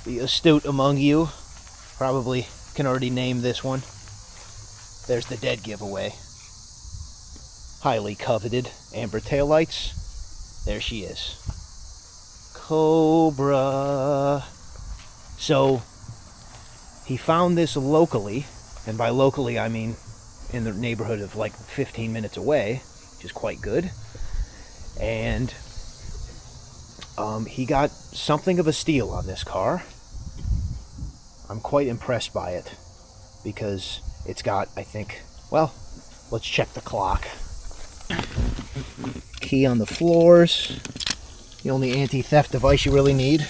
The astute among you probably can already name this one. There's the dead giveaway. Highly coveted amber taillights. There she is. Cobra. So he found this locally, and by locally I mean in the neighborhood of like 15 minutes away, which is quite good. And he got something of a steal on this car. I'm quite impressed by it because it's got, I think, well, let's check the clock. Key on the floors. The only anti-theft device you really need.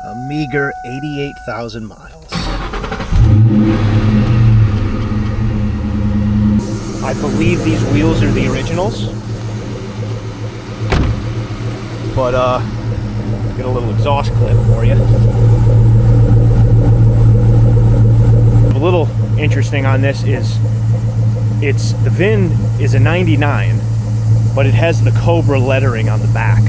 A meager 88,000 miles. I believe these wheels are the originals. But, get a little exhaust clip for you. A little interesting on this is the VIN is a 99, but it has the Cobra lettering on the back.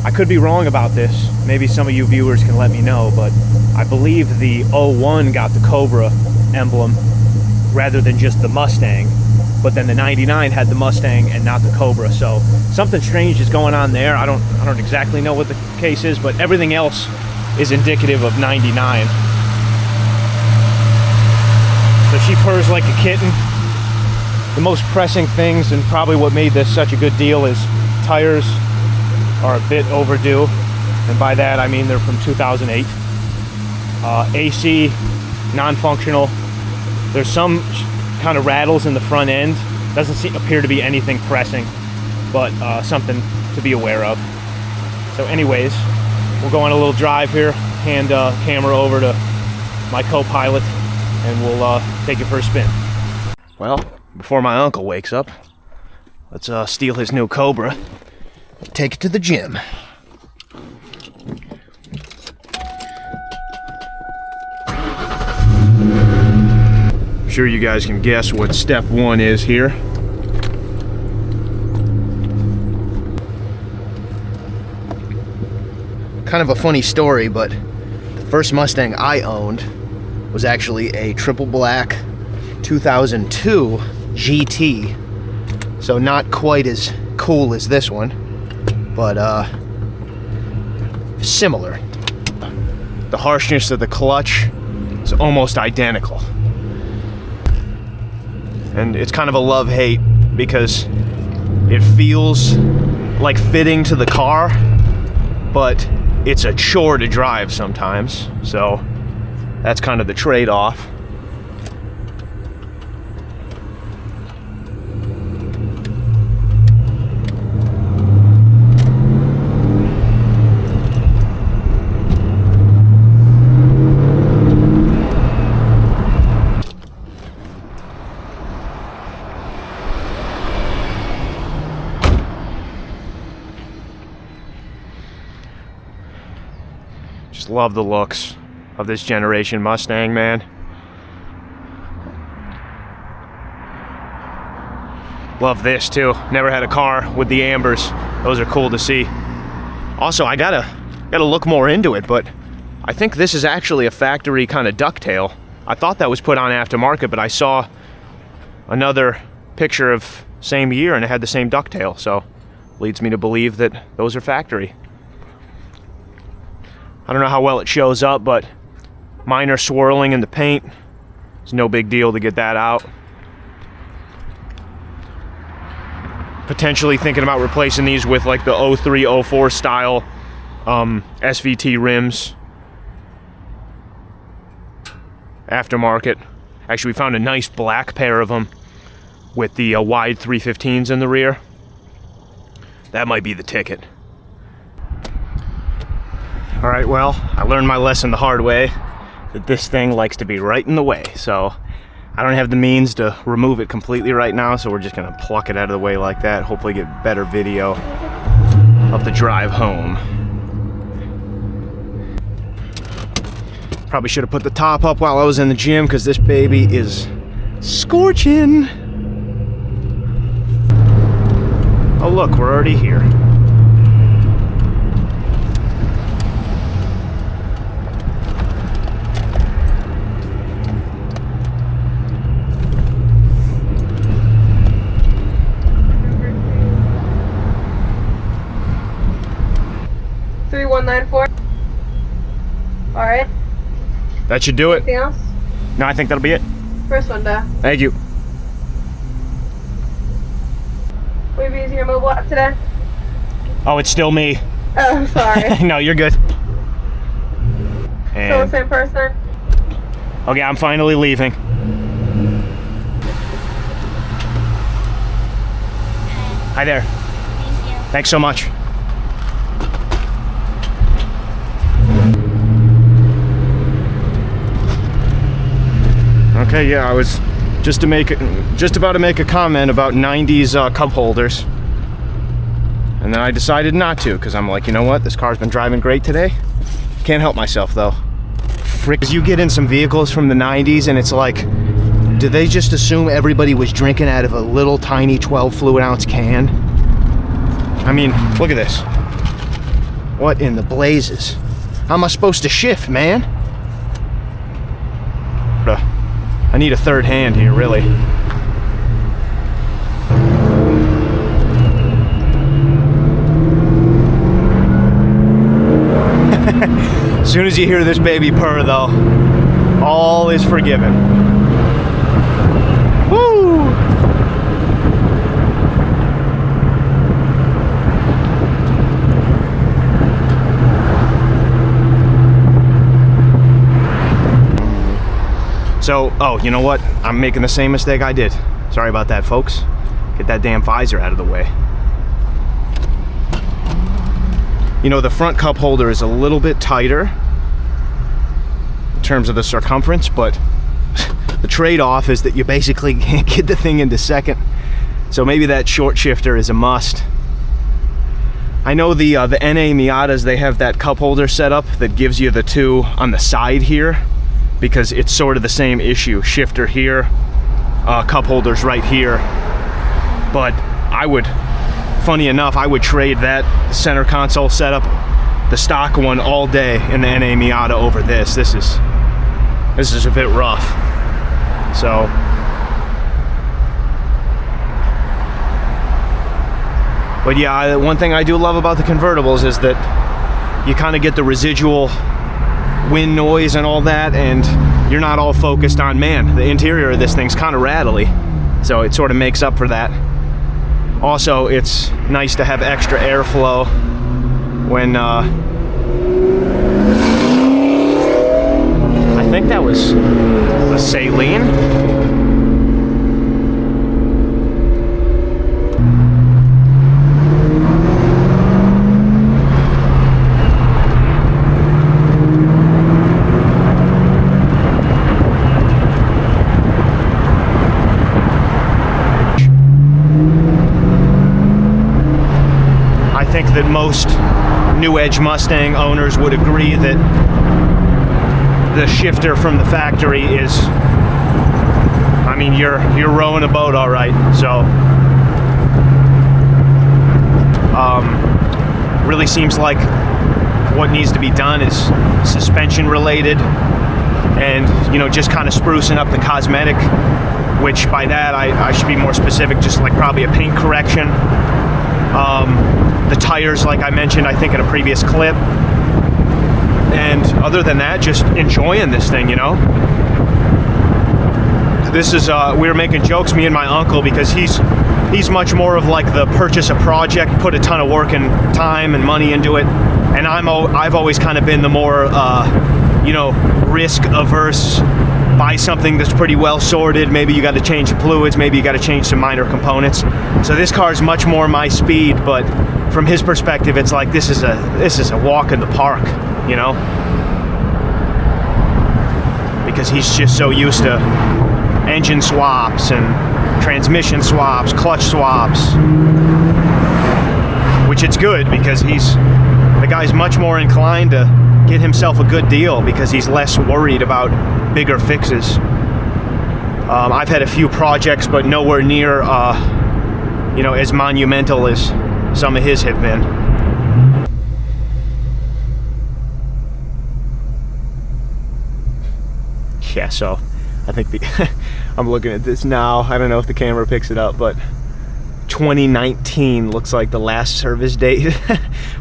I could be wrong about this. Maybe some of you viewers can let me know, but I believe the 01 got the Cobra emblem rather than just the Mustang, but then the 99 had the Mustang and not the Cobra. So something strange is going on there. I don't exactly know what the case is, but everything else is indicative of 99. So she purrs like a kitten. The most pressing things, and probably what made this such a good deal, is tires are a bit overdue, and by that I mean they're from 2008. AC non-functional. There's some kind of rattles in the front end. Doesn't appear to be anything pressing, but something to be aware of. So anyways, we'll go on a little drive here, hand camera over to my co-pilot, and we'll take it for a spin. Well, before my uncle wakes up, let's steal his new Cobra, take it to the gym. I'm sure you guys can guess what step one is here. Kind of a funny story, but the first Mustang I owned was actually a triple black 2002 GT. So not quite as cool as this one, but similar. The harshness of the clutch is almost identical. And it's kind of a love-hate because it feels like fitting to the car, but it's a chore to drive sometimes. So that's kind of the trade-off. Just love the looks of this generation Mustang, man. Love this too. Never had a car with the ambers. Those are cool to see. Also, I gotta look more into it, but I think this is actually a factory kind of ducktail. I thought that was put on aftermarket, but I saw another picture of same year and it had the same ducktail, so leads me to believe that those are factory. I don't know how well it shows up, but minor swirling in the paint. It's no big deal to get that out. Potentially thinking about replacing these with like the 03, 04 style SVT rims. Aftermarket. Actually, we found a nice black pair of them with the wide 315s in the rear. That might be the ticket. All right, well, I learned my lesson the hard way, that this thing likes to be right in the way. So I don't have the means to remove it completely right now, so we're just gonna pluck it out of the way like that, hopefully get better video of the drive home. Probably should have put the top up while I was in the gym, because this baby is scorching. Oh look, we're already here. All right. That should do it. Anything else? No, I think that'll be it. First window. Thank you. Will you be using your mobile app today? Oh, it's still me. Oh, I'm sorry. No, you're good. Still the same person? Okay, I'm finally leaving. Hi there. Thank you. Thanks so much. Okay, yeah, I was just about to make a comment about 90s cup holders. And then I decided not to, because I'm like, you know what? This car's been driving great today. Can't help myself, though. Frick, you get in some vehicles from the 90s, and it's like, do they just assume everybody was drinking out of a little tiny 12 fluid ounce can? I mean, look at this. What in the blazes? How am I supposed to shift, man? I need a third hand here, really. As soon as you hear this baby purr, though, all is forgiven. Woo! So, oh, you know what? I'm making the same mistake I did. Sorry about that, folks. Get that damn visor out of the way. You know, the front cup holder is a little bit tighter in terms of the circumference, but the trade-off is that you basically can't get the thing into second. So maybe that short shifter is a must. I know the NA Miatas, they have that cup holder setup that gives you the two on the side here, because it's sort of the same issue. Shifter here, cup holders right here. But I would, funny enough, I would trade that center console setup, the stock one, all day in the NA Miata over this. This is a bit rough. So, but yeah, one thing I do love about the convertibles is that you kind of get the residual wind noise and all that, and you're not all focused on, man, the interior of this thing's kind of rattly, so it sort of makes up for that. Also, it's nice to have extra airflow when I think that was a saline. I think that most new Edge Mustang owners would agree that the shifter from the factory is, I mean, you're rowing a boat all right. So really seems like what needs to be done is suspension related, and you know, just kind of sprucing up the cosmetic, which by that I should be more specific, just like probably a paint correction. The tires, like I mentioned, I think in a previous clip. And other than that, just enjoying this thing, you know? This is, we were making jokes, me and my uncle, because he's much more of like the purchase a project, put a ton of work and time and money into it. And I've always kind of been the more, you know, risk averse. Buy something that's pretty well sorted. Maybe you got to change the fluids, maybe you got to change some minor components. So this car is much more my speed, but from his perspective, it's like this is a walk in the park, you know? Because he's just so used to engine swaps and transmission swaps, clutch swaps, which it's good because the guy's much more inclined to get himself a good deal because he's less worried about bigger fixes. I've had a few projects, but nowhere near, you know, as monumental as some of his have been. Yeah, so I think I'm looking at this now. I don't know if the camera picks it up, but 2019 looks like the last service date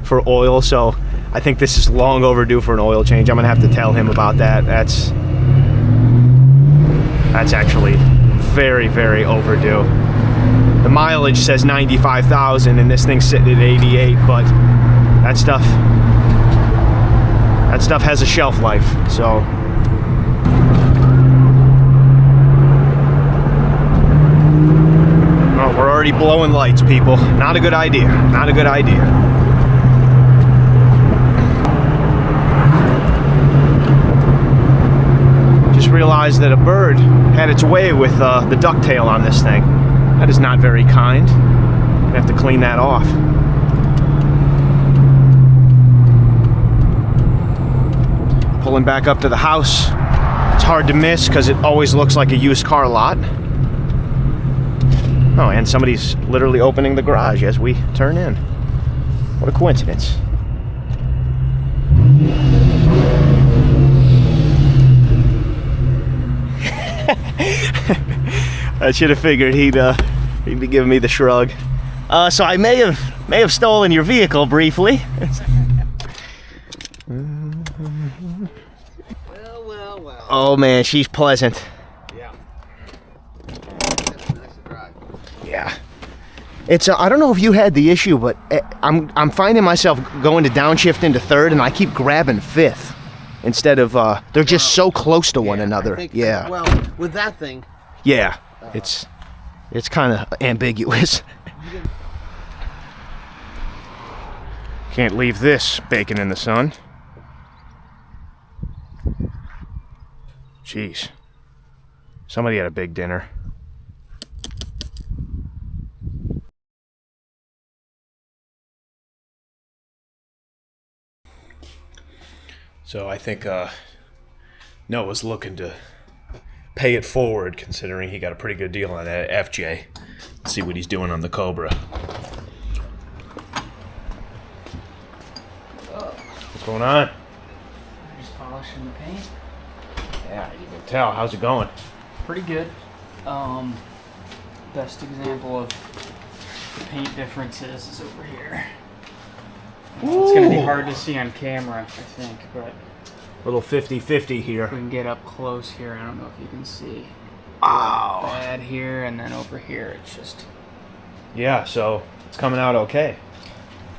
for oil. So I think this is long overdue for an oil change. I'm gonna have to tell him about that. That's actually very, very overdue. The mileage says 95,000 and this thing's sitting at 88, but that stuff has a shelf life. So oh, we're already blowing lights, people. Not a good idea. Not a good idea. Just realized that a bird had its way with the ducktail on this thing. That is not very kind. I have to clean that off. Pulling back up to the house. It's hard to miss because it always looks like a used car lot. Oh, and somebody's literally opening the garage as we turn in. What a coincidence. I should have figured he'd be giving me the shrug. So I may have stolen your vehicle briefly. Well. Oh man, she's pleasant. Yeah. That's nice to drive. Yeah. It's I don't know if you had the issue, but I'm finding myself going to downshift into third, and I keep grabbing fifth instead of they're just so close to one another. Yeah. Well, with that thing. Yeah. It's kind of ambiguous. Can't leave this bacon in the sun. Jeez. Somebody had a big dinner. So I think Noah's looking to pay it forward, considering he got a pretty good deal on that FJ. Let's see what he's doing on the Cobra. What's going on? Just polishing the paint. Yeah, you can tell. How's it going? Pretty good. Best example of the paint differences is over here. It's going to be hard to see on camera, I think, but Little 50-50 here. if we can get up close here, I don't know if you can see. Wow. Bad here, and then over here, it's just Yeah, so it's coming out okay.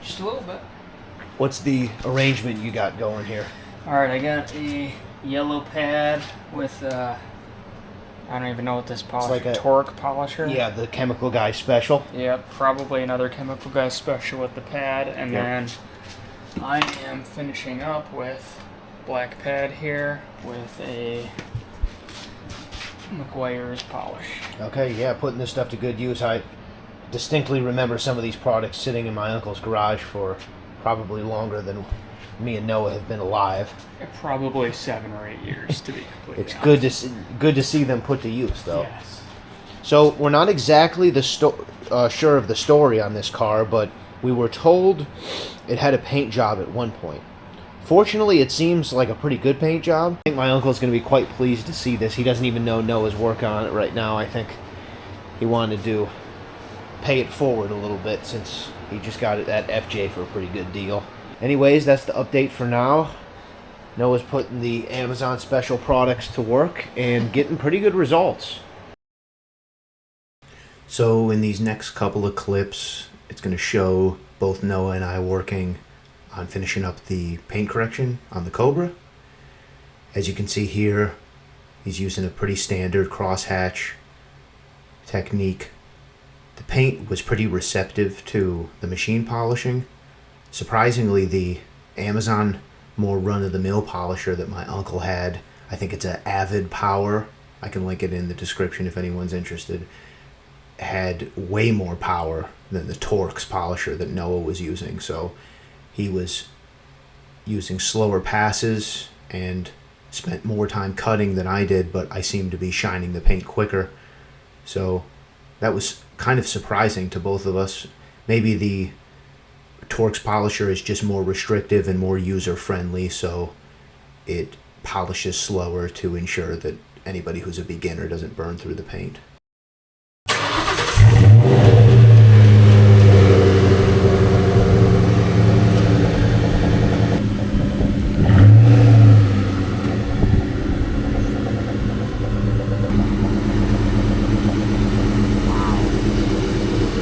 a little bit. What's the arrangement you got going here? Alright, I got a yellow pad with, I don't even know what this polisher, like a torque polisher. Yeah, the Chemical Guy Special. Yep, probably another Chemical Guy Special with the pad, and Yep. then I am finishing up with black pad here with a McGuire's polish. Okay, yeah, putting this stuff to good use. I distinctly remember some of these products sitting in my uncle's garage for probably longer than me and Noah have been alive. Probably 7 or 8 years, to be completely It's honest. good to see them put to use, though. Yes. So we're not exactly sure of the story on this car, but we were told it had a paint job at one point. Fortunately, it seems like a pretty good paint job. I think my uncle's going to be quite pleased to see this. He doesn't even know Noah's working on it right now. I think he wanted to pay it forward a little bit since he just got it at FJ for a pretty good deal. Anyways, that's the update for now. Noah's putting the Amazon special products to work and getting pretty good results. So in these next couple of clips, it's going to show both Noah and I working on finishing up the paint correction on the Cobra. As you can see here, he's using a pretty standard crosshatch technique. The paint was pretty receptive to the machine polishing. Surprisingly, the Amazon more run-of-the-mill polisher that my uncle had, I think it's an Avid Power, I can link it in the description if anyone's interested, had way more power than the Torx polisher that Noah was using. So he was using slower passes and spent more time cutting than I did, but I seemed to be shining the paint quicker. So that was kind of surprising to both of us. Maybe the Torx polisher is just more restrictive and more user-friendly, so it polishes slower to ensure that anybody who's a beginner doesn't burn through the paint.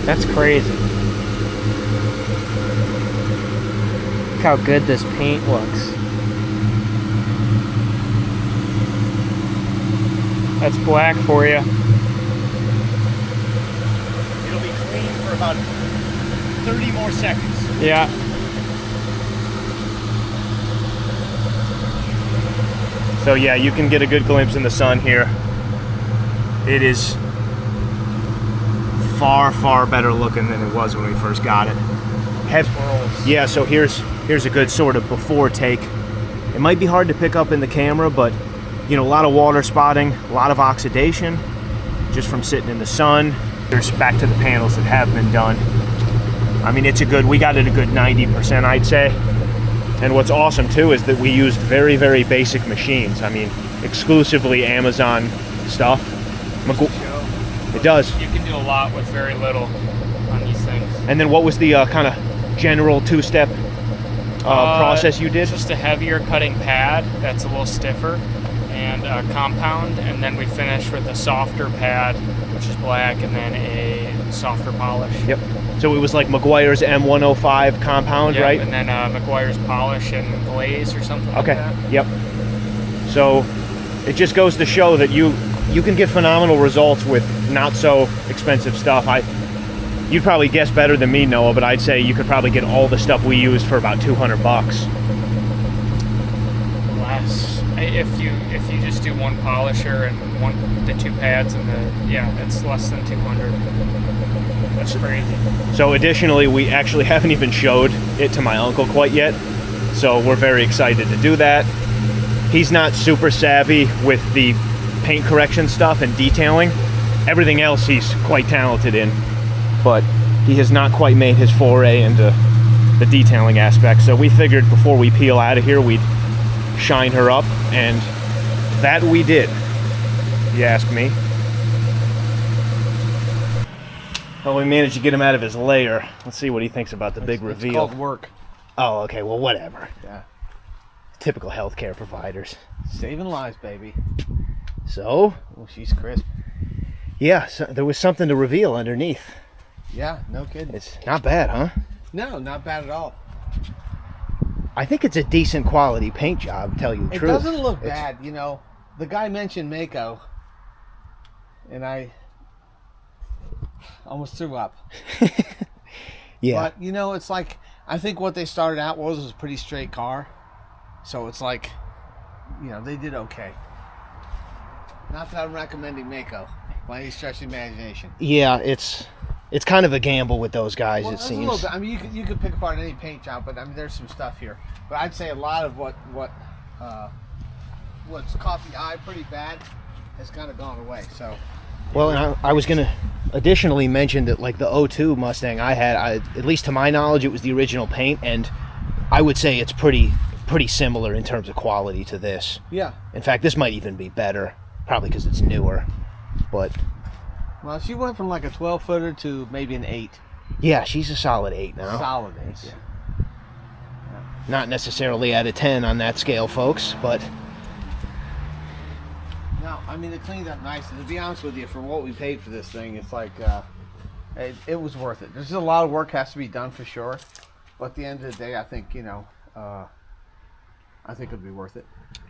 That's crazy. Look how good this paint looks. That's black for you. It'll be clean for about 30 more seconds. Yeah. So yeah, you can get a good glimpse in the sun here. It is far, far better looking than it was when we first got it. Yeah, so here's a good sort of before take. It might be hard to pick up in the camera, but you know, a lot of water spotting, a lot of oxidation just from sitting in the sun. There's back to the panels that have been done. I mean, we got it a good 90%, I'd say. And what's awesome too is that we used very, very basic machines. I mean, exclusively Amazon stuff. It does. You can do a lot with very little on these things. And then what was the kind of general two-step process you did? Just a heavier cutting pad that's a little stiffer and a compound, and then we finish with a softer pad, which is black, and then a softer polish. Yep. So it was like McGuire's M105 compound, Yep, right? And then McGuire's polish and glaze or something Okay. like that. Yep. So it just goes to show that you can get phenomenal results with not so expensive stuff. You'd probably guess better than me, Noah, but I'd say you could probably get all the stuff we use for about $200. Less. If you just do one polisher and the two pads and it's less than 200. That's crazy. So additionally, we actually haven't even showed it to my uncle quite yet. So we're very excited to do that. He's not super savvy with the paint correction stuff and detailing. Everything else he's quite talented in, but he has not quite made his foray into the detailing aspect. So we figured before we peel out of here, we'd shine her up, and that we did, you ask me. Well, we managed to get him out of his lair. Let's see what he thinks about the big reveal. It's called work. Oh, okay, well, whatever. Yeah. Typical healthcare providers. Saving lives, baby. So, Oh, she's crisp. yeah, so there was something to reveal underneath. Yeah, no kidding. It's not bad, huh? No, not bad at all. I think it's a decent quality paint job, to tell you the It truth. doesn't look bad, you know. The guy mentioned Mako, and I almost threw up. Yeah. But, you know, it's like, I think what they started out was a pretty straight car. So it's like, you know, they did okay. Not that I'm recommending Mako by any stretch of the imagination. Yeah, it's kind of a gamble with those guys, Well, it it's a seems. little bit, I mean, you could pick apart any paint job, but I mean, there's some stuff here. But I'd say a lot of what's caught the eye pretty bad has kind of gone away. So. Well, and I was going to additionally mention that, like, the 02 Mustang I had, at least to my knowledge, it was the original paint, and I would say it's pretty similar in terms of quality to this. Yeah. In fact, this might even be better, probably because it's newer. But Well, she went from like a 12-footer to maybe an 8. yeah, she's a solid 8 now. Solid 8. Yeah. Not necessarily at a 10 on that scale, folks, but No, I mean, it cleaned up nicely. To be honest with you, for what we paid for this thing, it's like, it was worth it. There's just a lot of work has to be done for sure. But at the end of the day, I think, you know, I think it'd be worth it.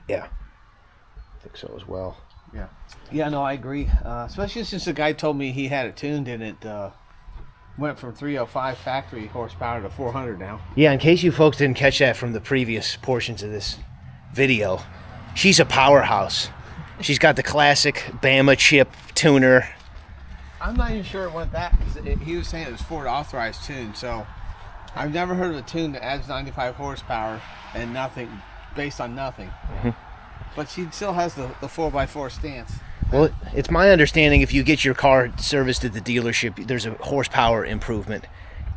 yeah, I think so as well. Yeah. Yeah, no, I agree. Especially since the guy told me he had it tuned and it went from 305 factory horsepower to 400 now. Yeah, in case you folks didn't catch that from the previous portions of this video, she's a powerhouse. She's got the classic Bama chip tuner. I'm not even sure it went that, because he was saying it was Ford authorized tune, so I've never heard of a tune that adds 95 horsepower and nothing, based on nothing. Mm-hmm. But she still has the 4x4 stance. Well, it's my understanding if you get your car serviced at the dealership, there's a horsepower improvement.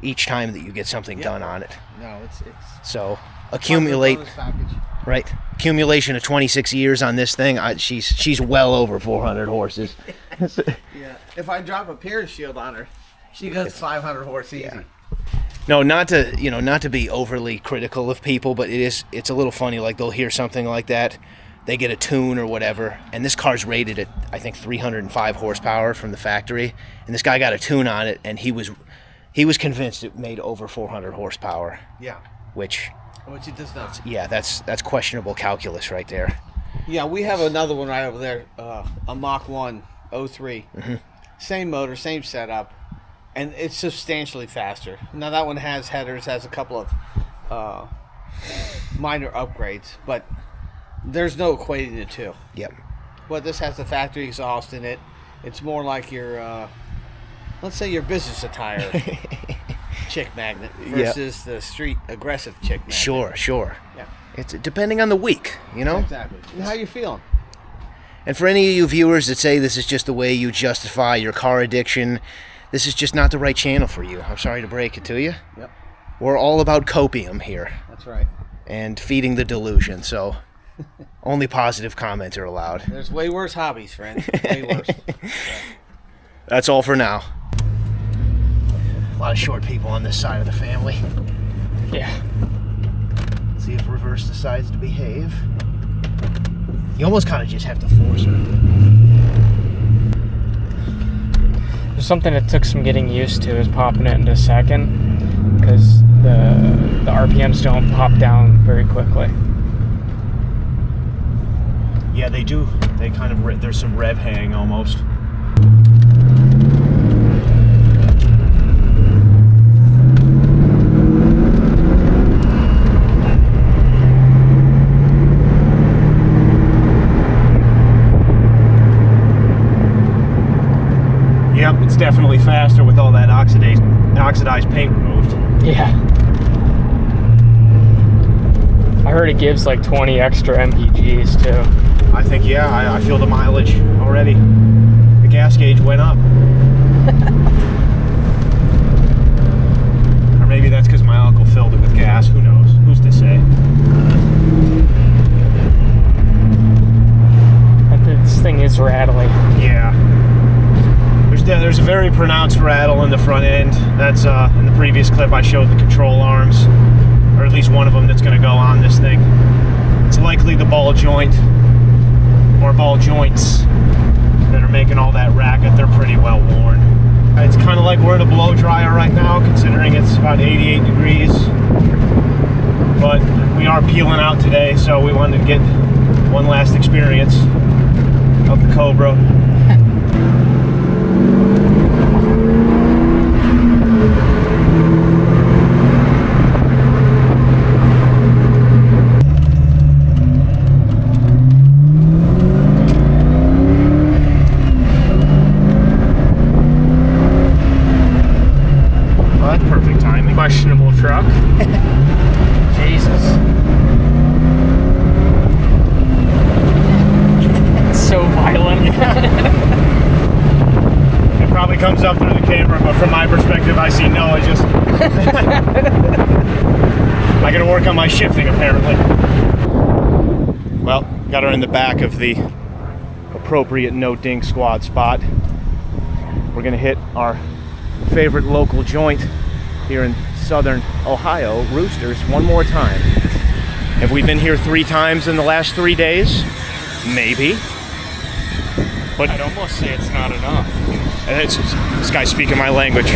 each time that you get something done on it. No, it's So accumulate, bonus package. right? Accumulation of 26 years on this thing. She's well over 400 horses. Yeah. If I drop a Pierce shield on her, she goes 500 horse easy. Yeah. No, not to be overly critical of people, but it's a little funny. Like they'll hear something like that, they get a tune or whatever, and this car's rated at I think 305 horsepower from the factory, and this guy got a tune on it, and he was convinced it made over 400 horsepower. Yeah. Which it does not. yeah, that's questionable calculus right there. Yeah, we have another one right over there, a Mach 1 03. Mm-hmm. Same motor, same setup, and it's substantially faster. Now that one has headers, has a couple of minor upgrades, but there's no equating the two. Yep. But this has the factory exhaust in it. It's more like your, let's say your business attire chick magnet versus the street aggressive chick magnet. Sure. Yeah. It's depending on the week, you know? Exactly. And how you feeling? And for any of you viewers that say this is just the way you justify your car addiction, this is just not the right channel for you. I'm sorry to break it to you. Yep. We're all about copium here That's right. and feeding the delusion, so only positive comments are allowed. There's way worse hobbies, friends. Way worse. That's all for now. A lot of short people on this side of the family. Yeah. See if reverse decides to behave. You almost kind of just have to force her. There's something that took some getting used to is popping it into second, because the RPMs don't pop down very quickly. Yeah, they do. They kind of, there's some rev hang almost. Yep, it's definitely faster with all that oxidized paint removed. Yeah. I heard it gives like 20 extra mpgs too. I think, yeah, I feel the mileage already. The gas gauge went up. Or maybe that's because my uncle filled it with gas. Who knows? Who's to say? This thing is rattly. Yeah. There's a very pronounced rattle in the front end. That's in the previous clip I showed the control arms, or at least one of them that's going to go on this thing. It's likely the ball joint or ball joints that are making all that racket. They're pretty well worn. It's kind of like we're in a blow dryer right now, considering it's about 88 degrees. But we are peeling out today, so we wanted to get one last experience of the Cobra. Questionable truck. Jesus. It's so violent. It probably comes up through the camera, but from my perspective, I see no. I just I gotta work on my shifting apparently. Well, got her in the back of the appropriate no ding squad spot. We're gonna hit our favorite local joint here in southern Ohio, Roosters, one more time. Have we been here 3 times in the last 3 days? Maybe. But I'd almost say it's not enough. this guy's speaking my language.